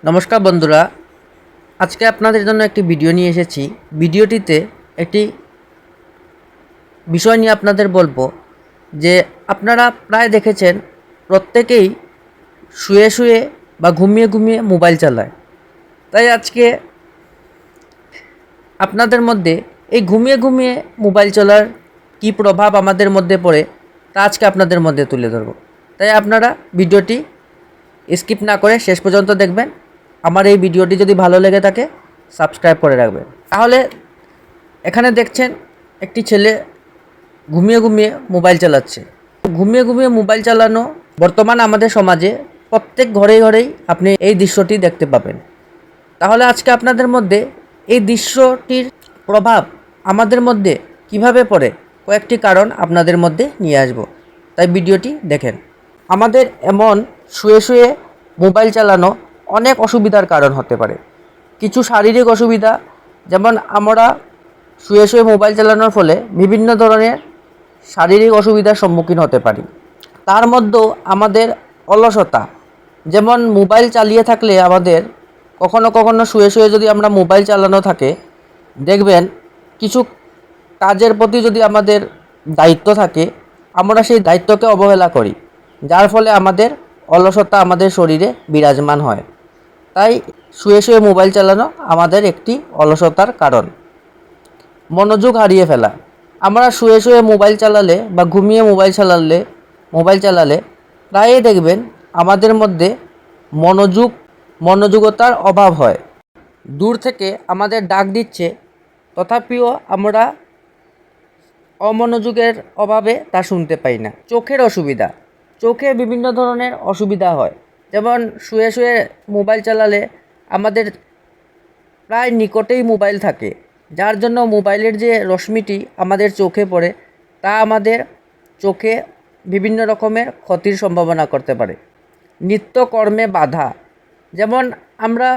নমস্কার বন্ধুরা, আজকে আপনাদের জন্য একটি ভিডিও নিয়ে এসেছি। ভিডিওটিতে একটি বিষয় নিয়ে আপনাদের বলবো যে আপনারা প্রায় দেখেছেন প্রত্যেকেই শুয়ে শুয়ে বা ঘুমিয়ে ঘুমিয়ে মোবাইল চালায়। তাই আজকে আপনাদের মধ্যে এই ঘুমিয়ে ঘুমিয়ে মোবাইল চলার কী প্রভাব আমাদের মধ্যে পড়ে তা আজকে আপনাদের মধ্যে তুলে ধরব। তাই আপনারা ভিডিওটি স্কিপ না করে শেষ পর্যন্ত দেখবেন। আমার এই ভিডিওটি যদি ভালো লেগে থাকে সাবস্ক্রাইব করে রাখবেন। তাহলে এখানে দেখছেন একটি ছেলে ঘুমিয়ে ঘুমিয়ে মোবাইল চালাচ্ছে। ঘুমিয়ে ঘুমিয়ে মোবাইল চালানো বর্তমান আমাদের সমাজে প্রত্যেক ঘরেই ঘরেই আপনি এই দৃশ্যটি দেখতে পাবেন। তাহলে আজকে আপনাদের মধ্যে এই দৃশ্যটির প্রভাব আমাদের মধ্যে কিভাবে পড়ে কয়েকটি কারণ আপনাদের মধ্যে নিয়ে আসব। তাই ভিডিওটি দেখেন। আমাদের এমন শুয়ে শুয়ে মোবাইল চালানো অনেক অসুবিধার কারণ হতে পারে। কিছু শারীরিক অসুবিধা, যেমন আমরা শুয়ে শুয়ে মোবাইল চালানোর ফলে বিভিন্ন ধরনের শারীরিক অসুবিধার সম্মুখীন হতে পারি। তার মধ্যেও আমাদের অলসতা, যেমন মোবাইল চালিয়ে থাকলে আমাদের কখনো কখনো শুয়ে শুয়ে যদি আমরা মোবাইল চালানো থাকে, দেখবেন কিছু কাজের প্রতি যদি আমাদের দায়িত্ব থাকে আমরা সেই দায়িত্বকে অবহেলা করি, যার ফলে আমাদের অলসতা আমাদের শরীরে বিরাজমান হয়। তাই শুয়ে শুয়ে মোবাইল চালানো আমাদের একটি অলসতার কারণ। মনোযোগ হারিয়ে ফেলা, আমরা শুয়ে শুয়ে মোবাইল চালালে বা ঘুমিয়ে মোবাইল চালালে প্রায়ই দেখবেন আমাদের মধ্যে মনোযোগতার অভাব হয়। দূর থেকে আমাদের ডাক দিচ্ছে, তথাপিও আমরা অমনোযোগের অভাবে তা শুনতে পাই না। চোখের অসুবিধা, চোখে বিভিন্ন ধরনের অসুবিধা হয়। যেমন শুয়ে শুয়ে মোবাইল চালালে আমাদের প্রায় নিকটেই মোবাইল থাকে, যার জন্য মোবাইলের যে রশ্মিটি আমাদের চোখে পড়ে তা আমাদের চোখে বিভিন্ন রকমের ক্ষতির সম্ভাবনা করতে পারে। নিত্যকর্মে বাধা, যেমন আমরা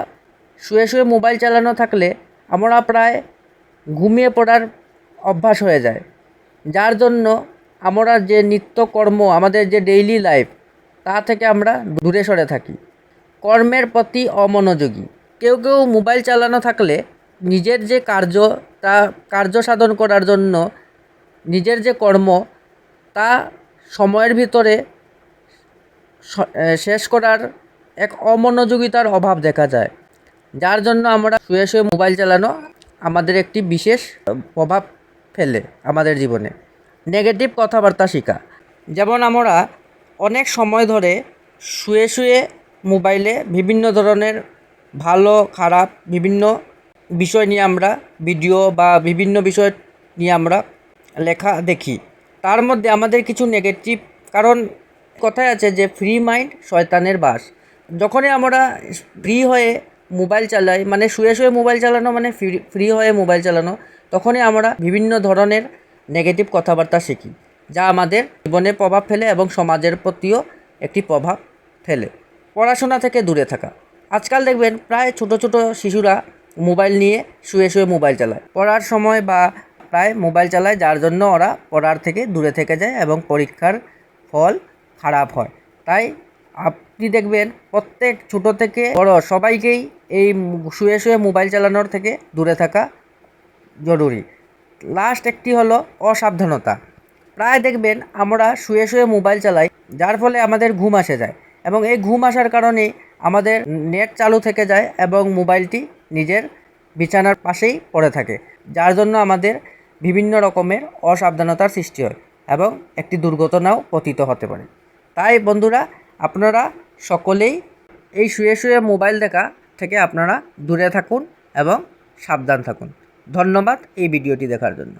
শুয়ে শুয়ে মোবাইল চালানো থাকলে আমরা প্রায় ঘুমিয়ে পড়ার অভ্যাস হয়ে যায়, যার জন্য আমরা যে নিত্যকর্ম আমাদের যে ডেইলি লাইফ তা থেকে আমরা দূরে সরে থাকি। কর্মের প্রতি অমনোযোগী, কেউ কেউ মোবাইল চালানো থাকলে নিজের যে কার্য সাধন করার জন্য নিজের যে কর্ম তা সময়ের ভিতরে শেষ করার এক অমনোযোগিতার অভাব দেখা যায়, যার জন্য আমরা শুয়ে শুয়ে মোবাইল চালানো আমাদের একটি বিশেষ প্রভাব ফেলে আমাদের জীবনে। নেগেটিভ কথাবার্তা শেখা, যেমন আমরা অনেক সময় ধরে শুয়ে শুয়ে মোবাইলে বিভিন্ন ধরনের ভালো খারাপ বিভিন্ন বিষয় নিয়ে আমরা ভিডিও বা বিভিন্ন বিষয় নিয়ে আমরা লেখা দেখি। তার মধ্যে আমাদের কিছু নেগেটিভ, কারণ কথায় আছে যে ফ্রি মাইন্ড শয়তানের বাস। যখনই আমরা ফ্রি হয়ে মোবাইল চালাই, মানে শুয়ে শুয়ে মোবাইল চালানো মানে ফ্রি হয়ে মোবাইল চালানো, তখনই আমরা বিভিন্ন ধরনের নেগেটিভ কথাবার্তা শিখি, যা আমাদের জীবনে প্রভাব ফেলে এবং সমাজের প্রতিও একটি প্রভাব ফেলে। পড়াশোনা থেকে দূরে থাকা, আজকাল দেখবেন প্রায় ছোট ছোট শিশুরা মোবাইল নিয়ে শুয়ে শুয়ে মোবাইল চালায়, পড়ার সময় বা প্রায় মোবাইল চালায়, যার জন্য ওরা পড়ার থেকে দূরে থেকে যায় এবং পরীক্ষার ফল খারাপ হয়। তাই আপনি দেখবেন প্রত্যেক ছোট থেকে বড় সবাইকেই এই শুয়ে শুয়ে মোবাইল চালানোর থেকে দূরে থাকা জরুরি। লাস্ট একটি হলো অসাবধানতা, প্রায় দেখবেন আমরা শুয়ে শুয়ে মোবাইল চালাই, যার ফলে আমাদের ঘুম আসে যায় এবং এই ঘুম আসার কারণে আমাদের নেট চালু থেকে যায় এবং মোবাইলটি নিজের বিছানার পাশেই পড়ে থাকে, যার জন্য আমাদের বিভিন্ন রকমের অসাবধানতার সৃষ্টি হয় এবং একটি দুর্ঘটনাও পতিত হতে পারে। তাই বন্ধুরা, আপনারা সকলেই এই শুয়ে শুয়ে মোবাইল দেখা থেকে আপনারা দূরে থাকুন এবং সাবধান থাকুন। ধন্যবাদ এই ভিডিওটি দেখার জন্য।